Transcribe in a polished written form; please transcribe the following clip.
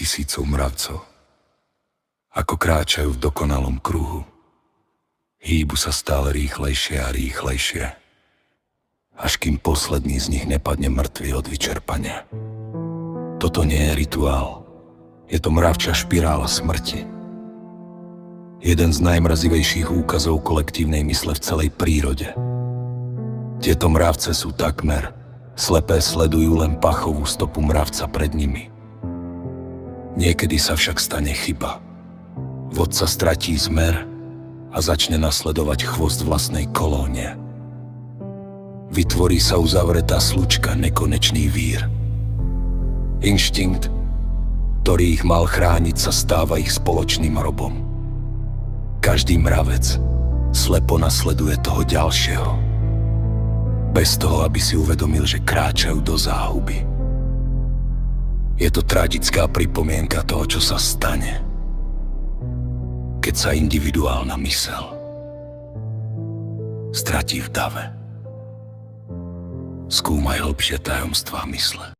tisícov mravcov. Ako kráčajú v dokonalom kruhu, hýbu sa stále rýchlejšie a rýchlejšie, až kým posledný z nich nepadne mŕtvy od vyčerpania. Toto nie je rituál, je to mravčia špirála smrti. Jeden z najmrazivejších úkazov kolektívnej mysle v celej prírode. Tieto mravce sú takmer slepé, sledujú len pachovú stopu mravca pred nimi. Niekedy sa však stane chyba. Vodca stratí smer a začne nasledovať chvost vlastnej kolónie. Vytvorí sa uzavretá slučka, nekonečný vír. Inštinkt, ktorý ich mal chrániť, sa stáva ich spoločným robom. Každý mravec slepo nasleduje toho ďalšieho, bez toho, aby si uvedomil, že kráčajú do záhuby. Je to tragická pripomienka toho, čo sa stane, keď sa individuálna myseľ stratí v dave. Skúmaj hlbšie tajomstvá mysle.